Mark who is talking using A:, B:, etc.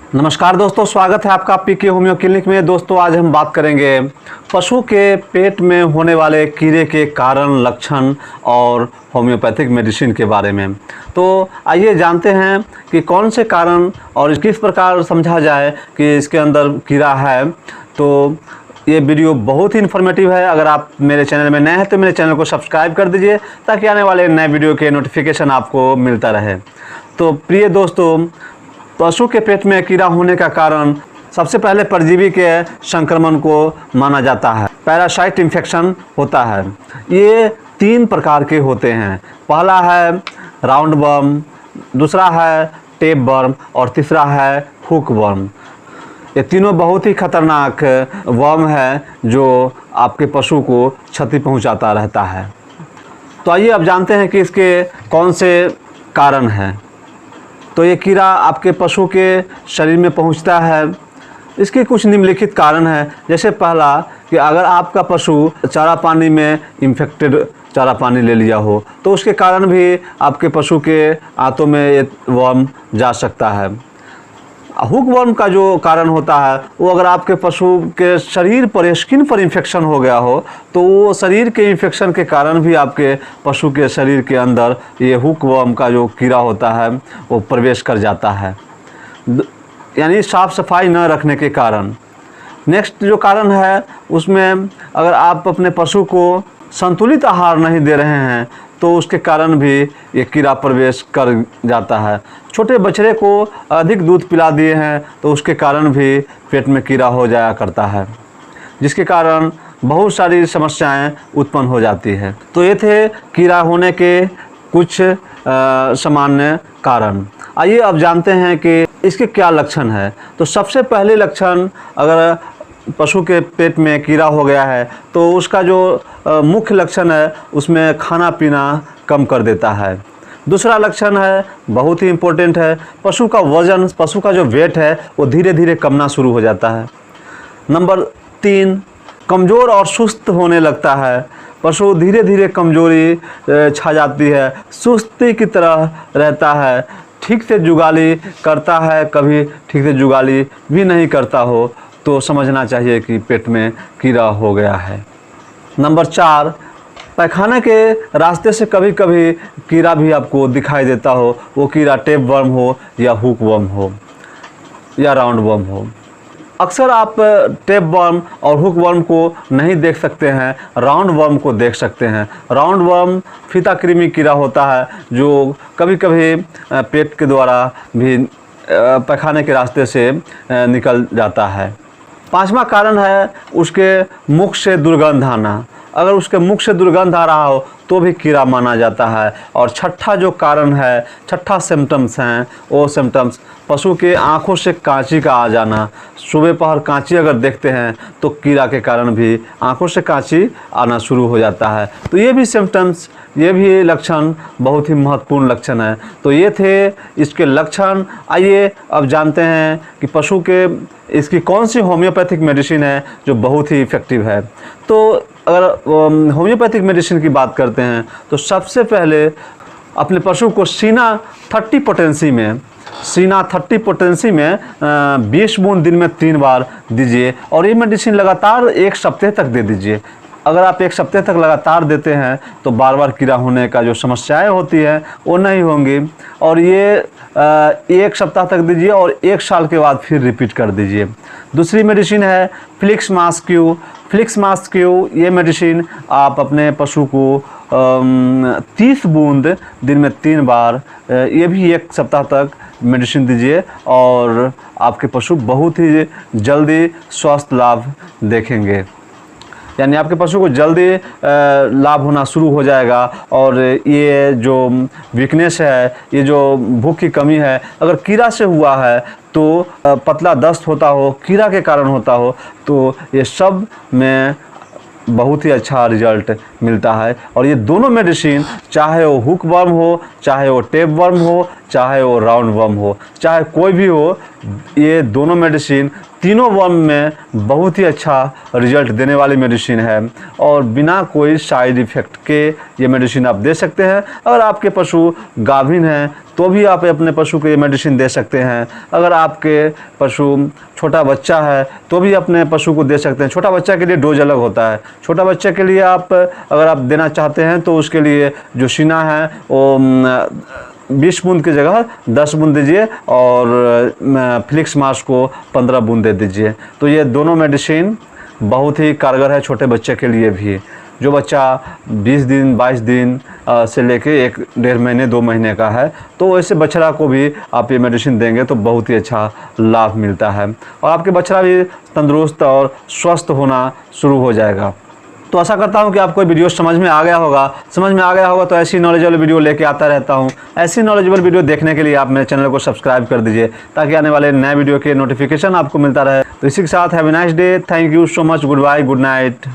A: नमस्कार दोस्तों, स्वागत है आपका पीके होम्यो क्लिनिक में। दोस्तों आज हम बात करेंगे पशु के पेट में होने वाले कीड़े के कारण, लक्षण और होम्योपैथिक मेडिसिन के बारे में। तो आइए जानते हैं कि कौन से कारण और किस प्रकार समझा जाए कि इसके अंदर कीड़ा है। तो ये वीडियो बहुत ही इन्फॉर्मेटिव है। अगर आप मेरे चैनल में नए हैं तो मेरे चैनल को सब्सक्राइब कर दीजिए ताकि आने वाले नए वीडियो के नोटिफिकेशन आपको मिलता रहे। तो प्रिय दोस्तों, पशु के पेट में कीड़ा होने का कारण सबसे पहले परजीवी के संक्रमण को माना जाता है। पैरासाइट इन्फेक्शन होता है। ये 3 प्रकार के होते हैं। पहला है राउंड वर्म, दूसरा है टेप वर्म और तीसरा है हुक वर्म। ये तीनों बहुत ही खतरनाक वर्म है जो आपके पशु को क्षति पहुंचाता रहता है। तो आइए अब जानते हैं कि इसके कौन से कारण हैं। तो ये कीड़ा आपके पशु के शरीर में पहुंचता है। इसके कुछ निम्नलिखित कारण हैं। जैसे पहला कि अगर आपका पशु चारा पानी में इन्फेक्टेड चारा पानी ले लिया हो तो उसके कारण भी आपके पशु के आंतों में ये वर्म जा सकता है। हुक वर्म का जो कारण होता है वो अगर आपके पशु के शरीर पर, स्किन पर इन्फेक्शन हो गया हो तो वो शरीर के इन्फेक्शन के कारण भी आपके पशु के शरीर के अंदर ये हुक वर्म का जो कीड़ा होता है वो प्रवेश कर जाता है, यानी साफ सफाई न रखने के कारण। नेक्स्ट जो कारण है उसमें अगर आप अपने पशु को संतुलित आहार नहीं दे रहे हैं तो उसके कारण भी ये कीड़ा प्रवेश कर जाता है। छोटे बछड़े को अधिक दूध पिला दिए हैं तो उसके कारण भी पेट में कीड़ा हो जाया करता है, जिसके कारण बहुत सारी समस्याएं उत्पन्न हो जाती है। तो ये थे कीड़ा होने के कुछ सामान्य कारण। आइए अब जानते हैं कि इसके क्या लक्षण है। तो सबसे पहले लक्षण, अगर पशु के पेट में कीड़ा हो गया है तो उसका जो मुख्य लक्षण है उसमें खाना पीना कम कर देता है। दूसरा लक्षण है, बहुत ही इम्पोर्टेंट है, पशु का वज़न, पशु का जो वेट है वो धीरे धीरे कमना शुरू हो जाता है। नंबर 3, कमज़ोर और सुस्त होने लगता है। पशु धीरे धीरे कमज़ोरी छा जाती है, सुस्ती की तरह रहता है, ठीक से जुगाली करता है, कभी ठीक से जुगाली भी नहीं करता हो तो समझना चाहिए कि पेट में कीड़ा हो गया है। नंबर 4, पैखाने के रास्ते से कभी कभी कीड़ा भी आपको दिखाई देता हो। वो कीड़ा टेप वर्म हो या हुक वर्म हो या राउंड वर्म हो। अक्सर आप टेप वर्म और हुक वर्म को नहीं देख सकते हैं, राउंड वर्म को देख सकते हैं। राउंड वर्म फीता कृमि कीड़ा होता है जो कभी कभी पेट के द्वारा भी पैखाने के रास्ते से निकल जाता है। 5वां कारण है उसके मुख से दुर्गंध आना। अगर उसके मुख से दुर्गंध आ रहा हो तो भी कीड़ा माना जाता है। और छठा जो कारण है, छठा सिम्टम्स हैं, वो सिम्टम्स पशु के आँखों से कांची का आ जाना। सुबह पहर कांची अगर देखते हैं तो कीड़ा के कारण भी आँखों से कांची आना शुरू हो जाता है। तो ये भी सिम्टम्स, ये भी लक्षण बहुत ही महत्वपूर्ण लक्षण है। तो ये थे इसके लक्षण। आइए अब जानते हैं कि पशु के इसकी कौन सी होम्योपैथिक मेडिसिन है जो बहुत ही इफ़ेक्टिव है। तो अगर होम्योपैथिक मेडिसिन की बात करते हैं तो सबसे पहले अपने पशु को सीना 30 पोटेंसी में 20 बूंद दिन में 3 बार दीजिए। और ये मेडिसिन लगातार 1 सप्ताह तक दे दीजिए। अगर आप 1 सप्ताह तक लगातार देते हैं तो बार बार कीड़ा होने का जो समस्याएं होती हैं वो नहीं होंगी। और ये 1 सप्ताह तक दीजिए और 1 साल के बाद फिर रिपीट कर दीजिए। दूसरी मेडिसिन है फ्लिक्स मास्क्यू। फ्लिक्स मास्क्यू ये मेडिसिन आप अपने पशु को 30 बूंद दिन में 3 बार, ये भी 1 सप्ताह तक मेडिसिन दीजिए और आपके पशु बहुत ही जल्दी स्वास्थ्य लाभ देखेंगे। यानी आपके पशु को जल्दी लाभ होना शुरू हो जाएगा। और ये जो वीकनेस है, ये जो भूख की कमी है, अगर कीड़ा से हुआ है तो पतला दस्त होता हो, कीड़ा के कारण होता हो, तो ये सब में बहुत ही अच्छा रिजल्ट मिलता है। और ये दोनों मेडिसिन, चाहे वो हुक वर्म हो, चाहे वो टेप वर्म हो, चाहे वो राउंड वर्म हो, चाहे कोई भी हो, ये दोनों मेडिसिन तीनों वर्म में बहुत ही अच्छा रिजल्ट देने वाली मेडिसिन है। और बिना कोई साइड इफ़ेक्ट के ये मेडिसिन आप दे सकते हैं। अगर आपके पशु गाभिन हैं तो भी आप अपने पशु को ये मेडिसिन दे सकते हैं। अगर आपके पशु छोटा बच्चा है तो भी अपने पशु को दे सकते हैं। छोटा बच्चा के लिए डोज अलग होता है। छोटा बच्चे के लिए आप अगर आप देना चाहते हैं तो उसके लिए जो सीना है वो 20 बूंद की जगह 10 बूंद दीजिए और फ्लिक्स मास्क को 15 बूंद दे दीजिए। तो ये दोनों मेडिसिन बहुत ही कारगर है छोटे बच्चे के लिए भी। जो बच्चा 20 दिन 22 दिन से लेके 1-1.5 महीने 2 महीने का है तो ऐसे बछड़ा को भी आप ये मेडिसिन देंगे तो बहुत ही अच्छा लाभ मिलता है और आपके बछड़ा भी तंदुरुस्त और स्वस्थ होना शुरू हो जाएगा। तो आशा करता हूँ कि आपको वीडियो समझ में आ गया होगा। तो ऐसी नॉलेजेबल वीडियो लेके आता रहता हूँ। ऐसी नॉलेजेबल वीडियो देखने के लिए आप मेरे चैनल को सब्सक्राइब कर दीजिए ताकि आने वाले नए वीडियो के नोटिफिकेशन आपको मिलता रहे। तो इसी के साथ have a nice day. Thank you so much. Goodbye, good night.